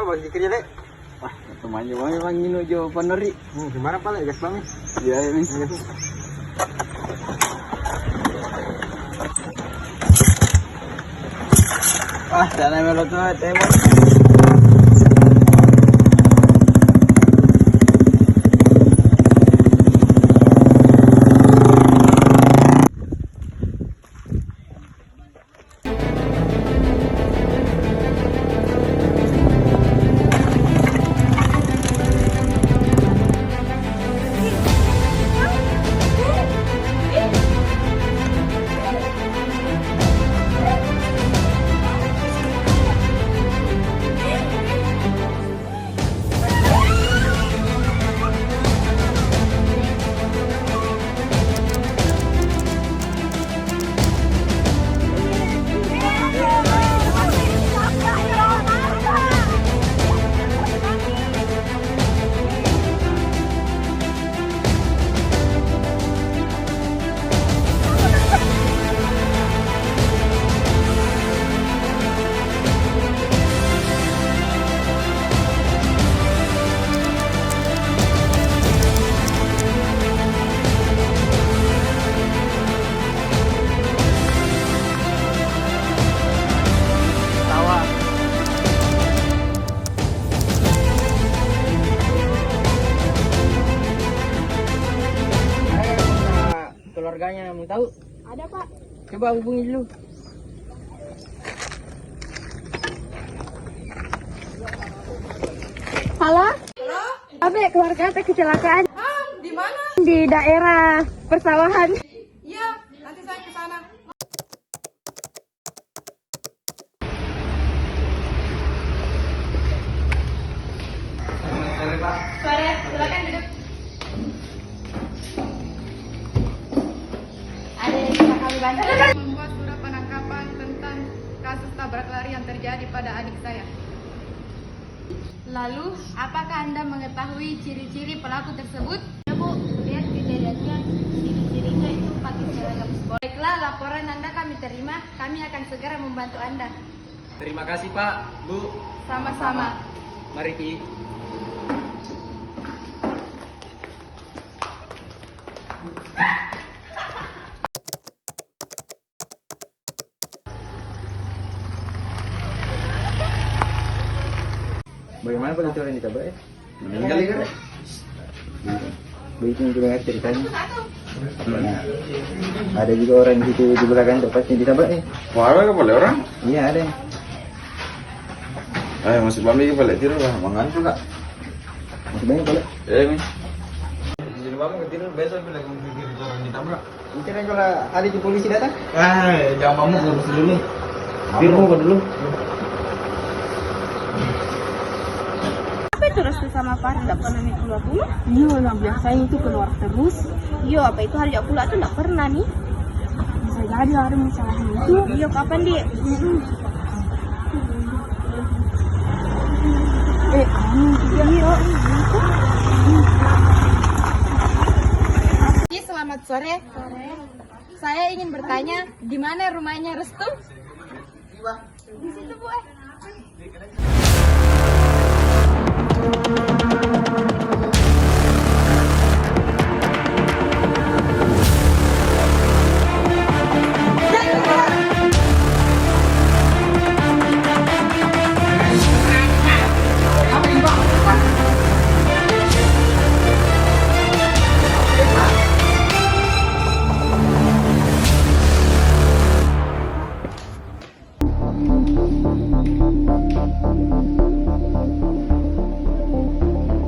bagi kerja dek. Wah, temannya bang menuju Ponori. Gimana pak lek gas bang? Iya ini. Wah, sana melot banget emang. Keluarganya mau tahu? Ada pak. Coba hubungi dulu. Halo? Halo? Abe, keluarga saya kecelakaan Di mana? di daerah persawahan. Iya, nanti saya ke sana. Sore, silakan duduk. Ada yang bisa kami bantu? Membuat surat penangkapan tentang kasus tabrak lari yang terjadi pada adik saya. Lalu, apakah Anda mengetahui ciri-ciri pelaku tersebut? Ya bu, lihat kejadiannya, ciri-cirinya itu pakai seragam sekolah. Baiklah, laporan Anda kami terima. Kami akan segera membantu Anda. Terima kasih Pak, Bu. Sama-sama. Mari Ki. Bagaimana kalau cowok ini tabrak ya? Meninggal kan? Begitu yang dengar ceritanya. Ada juga orang di situ di belakang tepatnya ditabrak ya? Wah, apa boleh orang? Iya ada. Masih pamit ke balik tidur lah, mangan pula. Masih banyak kalau. Mi. Jadi pamit ke tidur besok bilang pikir orang ditabrak. Bicara kalau ada di polisi datang. Jangan pamuk dulu. Firmu kau dulu. Apa itu restu sama Pak? Tidak pernah nih keluar rumah? Iya, nah biasanya itu keluar terus. Iya, apa itu hari pula tuh tidak pernah nih? Bisa jadi ada masalah itu. Iya, kapan dia? Iya. Selamat sore. Saya ingin bertanya, di mana rumahnya Restu? Di situ, Bu.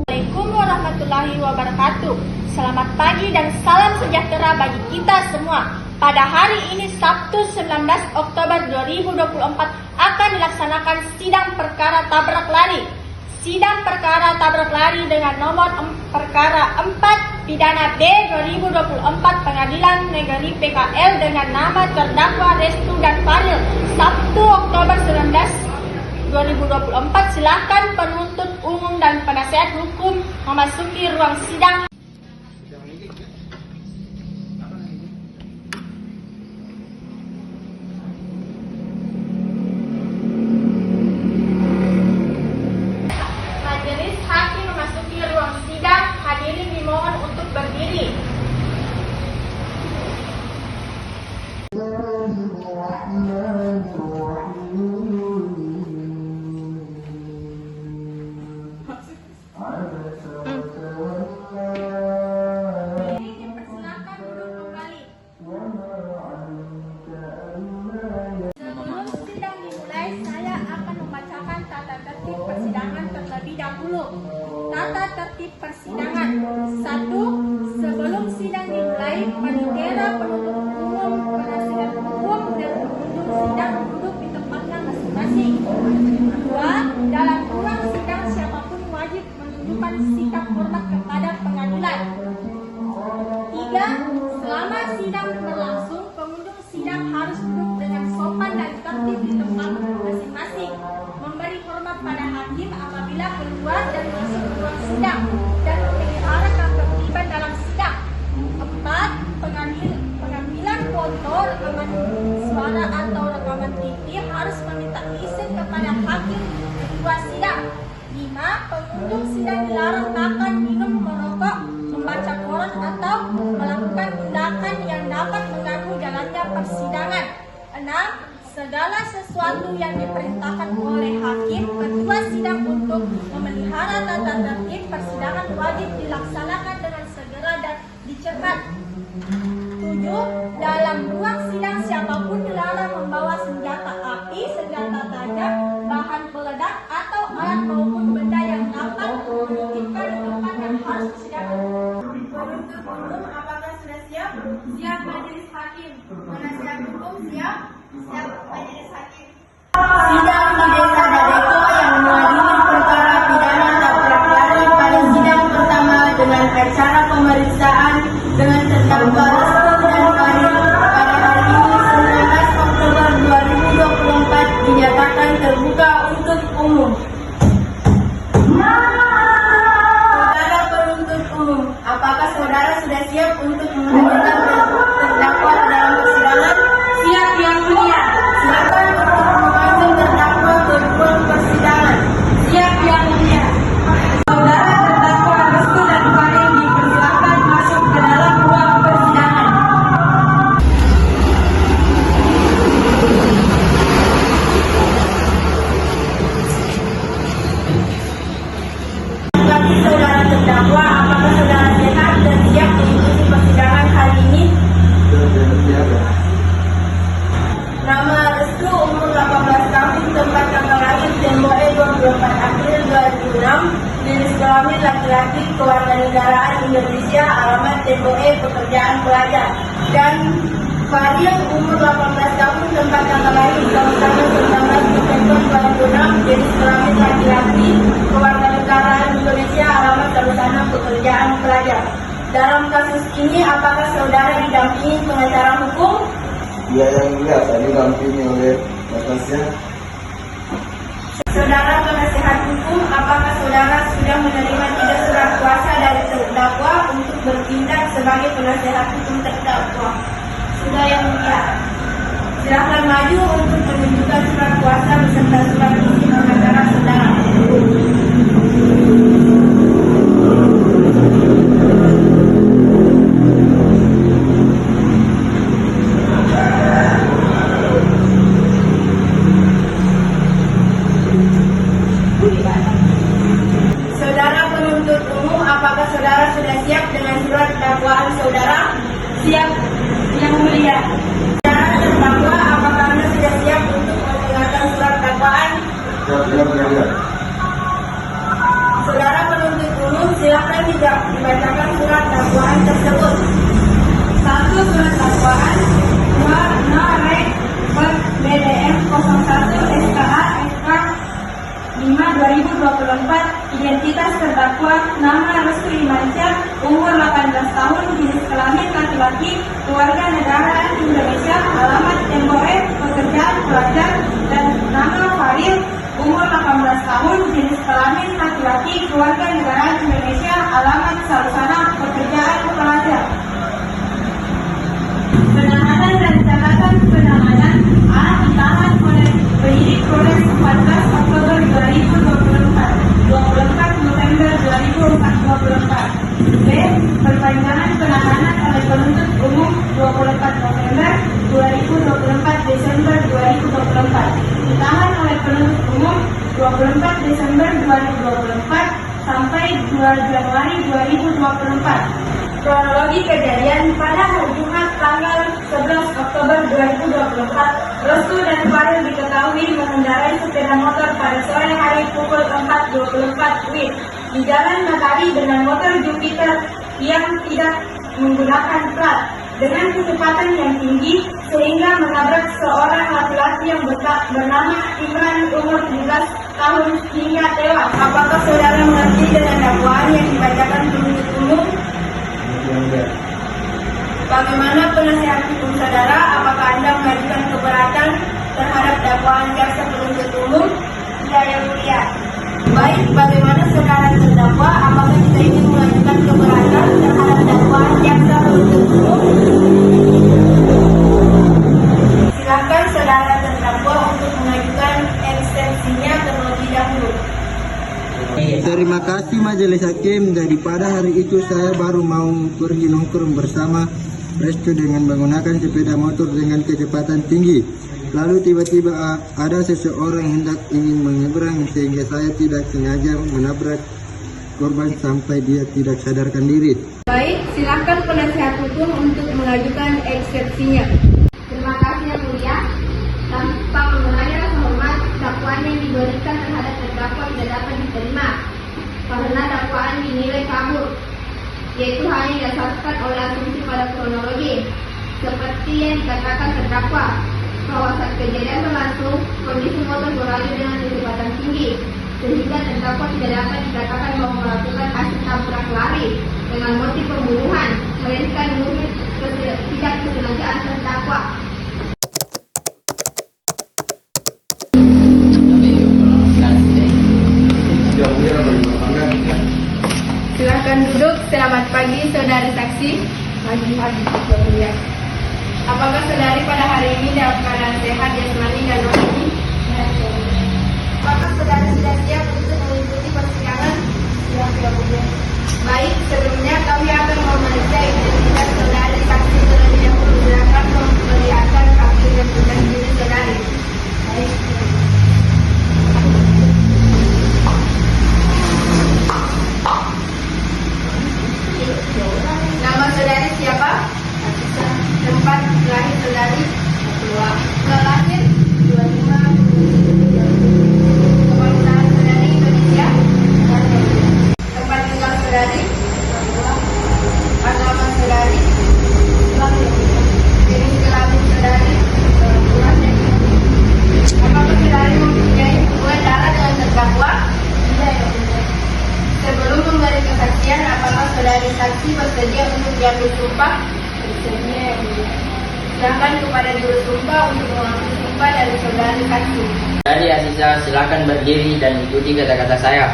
Assalamualaikum warahmatullahi wabarakatuh. Selamat pagi dan salam sejahtera bagi kita semua. Pada hari ini Sabtu 19 Oktober 2024 akan dilaksanakan sidang perkara tabrak lari. Sidang perkara tabrak lari dengan nomor perkara 4 pidana B 2024 Pengadilan Negeri PKL dengan nama terdakwa Restu dan Faril. Sabtu Oktober 2024, silakan penuntut umum dan penasihat hukum memasuki ruang sidang. Persilakan duduk kembali. Sebelum sidang dimulai, saya akan membacakan tata tertib persidangan terlebih dahulu. Tata tertib persidangan. 1. Sebelum sidang dimulai, panitia penuntut umum, penasihat hukum, dan pengunjung sidang duduk di tempatnya masing-masing. 2. Dalam ruang sidang, siapapun wajib menunjukkan sikap hormat kepada pengadilan. 3. Selama sidang berlangsung, pengunjung sidang harus duduk dengan sopan dan tertib di tempat masing-masing, memberi hormat pada hakim apabila keluar dan masuk ke ruang sidang, dan memelihara ketertiban dalam sidang. 4. Pengambilan foto, rekaman suara atau rekaman TV harus meminta izin kepada hakim ketua sidang. 5. Pengunjung sidang dilarang makan, minum, merokok, membaca koran atau melakukan tindakan yang dapat mengganggu jalannya persidangan. 6. Segala sesuatu yang diperintahkan oleh hakim ketua sidang untuk memelihara tata tertib persidangan wajib dilaksanakan dengan segera dan dicepat. 7. Dalam ruang sidang, siapapun dilarang membawa senjata api, senjata tajam, bahan peledak, atau alat maupun benda yang dapat menitipkan di tempat yang harus persidangan. Penuntut umum, apakah sudah siap? Siap, majelis hakim. Penasihat hukum siap? Siap, majelis hakim. Sidang di Desa Dadeko yang mengadili perkara pidana tabrak lari pada sidang pertama dengan acara pemeriksaan dengan terdakwa Restu dan Faril pada hari ini 19 Oktober 2024 dinyatakan terbuka untuk umum. Saudara penuntut umum, apakah saudara sudah siap untuk menghadirkan terdakwa dalam persidangan? Siap, Yang Mulia. Silakan untuk memasang terdakwa ke ruang persidangan. Siap, Yang Mulia. Saudara terdakwa Restu dan Faril dipersilakan masuk ke dalam ruang persidangan. Bagi saudara terdakwa, apakah saudara sehat dan siap mengikuti persidangan hari ini? Nama Restu, umur 18 tahun, tempat tanggal lahir Tembok 24 April 2006, jenis kelamin laki-laki, kewarganegaraan Indonesia, alamat Tembok, pekerjaan pelajar. Dan Faril, umur 18 tahun, tempat tanggal lahir tanggal 19 September 2006, jenis kelamin laki-laki, kewarganegaraan Indonesia, alamat Sarusana, pekerjaan pelajar. Dalam kasus ini, apakah saudara didampingi pengacara hukum? Dia yang mulia, saya didampingi oleh atasnya. Saudara penasihat hukum, apakah saudara sudah menerima 3 surat kuasa dari terdakwa untuk bertindak sebagai penasihat hukum terdakwa? Sudah, Yang Mulia. Silakan maju untuk menunjukkan surat kuasa beserta surat isi pengacara saudara. Saudara penuntut umum, apakah saudara sudah siap dengan surat dakwaan saudara? Siap, Yang Mulia. Saudara terdakwa, apakah Anda sudah siap untuk mendengarkan surat dakwaan? Siap. Saudara penuntut umum, silakan dibacakan surat dakwaan tersebut. 1. Surat dakwaan. 2. Narek BDM 01 SKA SK 5/2024, identitas terdakwa, nama Restu Imansyah, umur 18 tahun, jenis kelamin laki-laki, keluarga negaraan Indonesia, alamat Tembok, pekerjaan pelajar. Dan nama Faril, umur 18 tahun, jenis kelamin laki-laki, keluarga negaraan Indonesia, alamat Sarusana, pekerjaan pelajar. Penanganan dan catatan penanganan anak ditahan oleh penyidik Polres 14 Oktober 2024, 24 November 2024. Penuntut Umum 24 Desember 2024 sampai 2 Januari 2024. Kronologi kejadian pada hari Jumat tanggal 11 Oktober 2024, Restu dan Farel diketahui mengendarai sepeda motor pada sore hari pukul 4.24 WIB di Jalan Matahari dengan motor Jupiter yang tidak menggunakan plat dengan kecepatan yang tinggi sehingga menabrak seorang laki-laki yang bernama Imran umur 17 tahun hingga tewas. Apakah saudara mengerti dengan dakwaan yang dibacakan penuntut umum? Bagaimana penasehat hukum saudara? Apakah Anda mengajukan keberatan terhadap dakwaan jaksa penuntut umum? Tidak, yang mulia. Baik, bagaimana saudara terdakwa? Apakah kita ingin mengajukan keberatan terhadap dakwaan jaksa penuntut umum? Silakan saudara terdakwa untuk mengajukan ekstensinya terlebih dahulu. Terima kasih Majelis Hakim. Daripada hari itu saya baru mau pergi nongkrong bersama Restu dengan menggunakan sepeda motor dengan kecepatan tinggi. Lalu tiba-tiba ada seseorang hendak ingin menyeberang sehingga saya tidak sengaja menabrak korban sampai dia tidak sadarkan diri. Baik, silakan penasihat hukum untuk mengajukan eksepsinya. Terima kasih yang mulia. Tanpa mengurangi rasa hormat, dakwaan yang diberikan terhadap terdakwa tidak dapat diterima karena dakwaan dinilai kabur, yaitu hanya didasarkan oleh asumsi pada kronologi seperti yang dikatakan terdakwa bahwa saat kejadian berlangsung kondisi motor berlaju dengan kecepatan tinggi sehingga terdakwa tidak dapat dikatakan bahwa melakukan aksi tabrak lari dengan motif pembunuhan, melainkan murni ketidaksengajaan terdakwa. Silakan duduk. Selamat pagi saudari saksi. Pagi-pagi ya. Apakah saudari pada hari ini dalam keadaan sehat jasmani dan rohani? Apakah saudari sudah siap untuk mengikuti persidangan? Siap ya Bu. Baik, sebelumnya kami akan memeriksa identitas saudari saksi terlebih dahulu. Silakan memperlihatkan kartu identitas diri saudari. Baik. Nama saudari siapa? Tempat lahir saudari? Lahir 25. Kebangsaan saudari Indonesia? Tempat tinggal saudari? Agama saudari? Jenis kelamin saudari? Apakah saudari mempunyai hubungan darah dengan terdakwa? Tidak ya. Sebelum memberi kesaksian, apakah saudari saksi bersedia untuk diambil sumpah? Bersedia ya Bu. Silakan kepada juru sumpah untuk mengambil sumpah dari saudari saksi. Saudari Aziza, silakan berdiri dan ikuti kata-kata saya.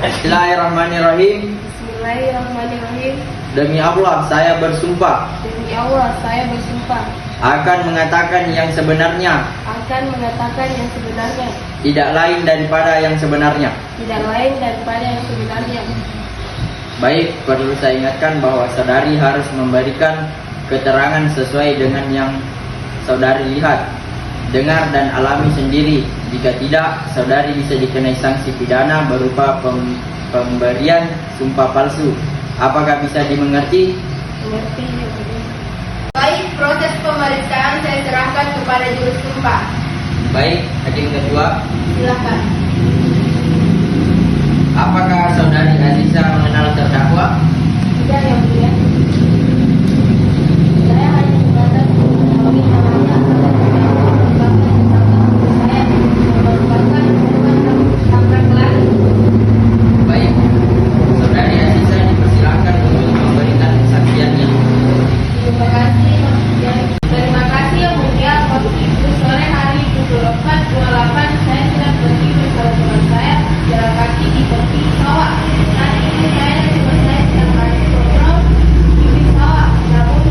Bismillahirrahmanirrahim. Bismillahirrahmanirrahim. Demi Allah, saya bersumpah Demi Allah, saya bersumpah akan mengatakan yang sebenarnya, akan mengatakan yang sebenarnya, tidak lain daripada yang sebenarnya. tidak lain daripada yang sebenarnya. Baik, perlu saya ingatkan bahwa saudari harus memberikan keterangan sesuai dengan yang saudari lihat, dengar dan alami sendiri. Jika tidak, saudari bisa dikenai sanksi pidana berupa pemberian sumpah palsu. Apakah bisa dimengerti? Mengerti ya Bu. Baik, proses pemeriksaan saya serahkan kepada juru sumpah. Baik, hakim ketua. Silakan. Apakah saudari Aziza mengenal terdakwa? Tidak ya Bu ya. Saya hanya sebatas mengetahui namanya saya merupakan tabrak lari. Baik, saudari Aziza dipersilakan untuk memberikan kesaksiannya. Terima kasih ya. Terima kasih yang mulia. Waktu itu sore hari pukul 4.28 saya sedang pergi bersama teman saya jalan kaki di tepi sawah. Saat itu saya dan teman saya sedang ngobrol di tepi sawah. Namun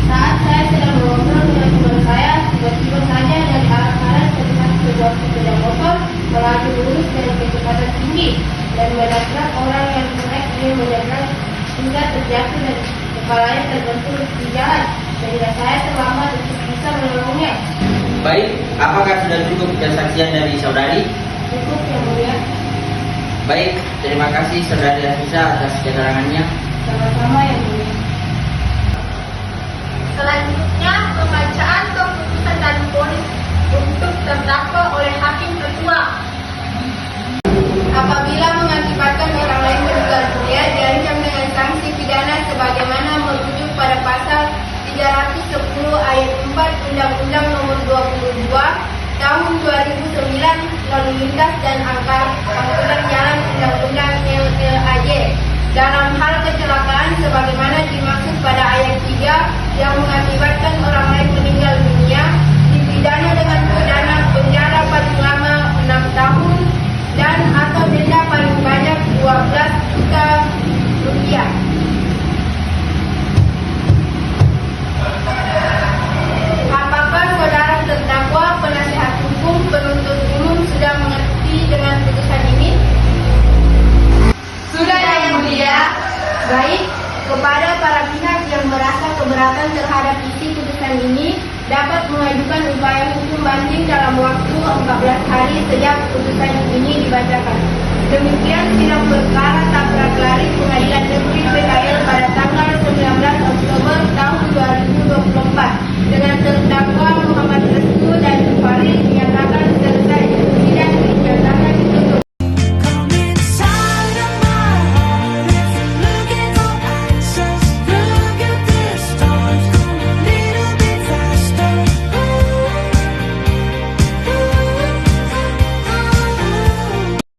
saat saya sedang ngobrol dengan teman saya, tiba-tiba saja dari arah kanan terlihat sebuah sepeda motor melaju lurus dengan kecepatan tinggi dan menabrak orang yang hendak ingin menyeberang hingga terjatuh dan kepalanya terbentur di jalan. Jadilah saya terlambat untuk bisa menolongnya. Baik, apakah sudah cukup kesaksian dari saudari? Cukup yang mulia. Baik, terima kasih saudari Afisa atas keterangannya. Sama-sama yang mulia. Selanjutnya pembacaan keputusan dan vonis untuk terdakwa oleh hakim ketua. Apabila mengakibatkan orang lain meninggal dunia diancam dengan sanksi pidana sebagaimana merujuk pada pasal 310 ayat 4 Undang-Undang Nomor 22 Tahun 2009 Lalu Lintas dan Angkutan Jalan Undang-Undang LLAJ dalam hal kecelakaan sebagaimana dimaksud pada ayat 3 yang mengakibatkan orang lain meninggal dunia dipidana dengan pidana penjara paling lama 6 tahun dan atau denda paling banyak 12 juta rupiah. Apakah saudara terdakwa, penasihat hukum, penuntut umum sudah mengerti dengan putusan ini? Sudah yang mulia. Baik, kepada para pihak yang merasa keberatan terhadap isi putusan ini dapat mengajukan upaya hukum banding dalam waktu 14 hari sejak putusan ini dibacakan. Demikian sidang perkara tabrak lari Pengadilan Negeri PKL pada tanggal 19 Oktober tahun 2024 dengan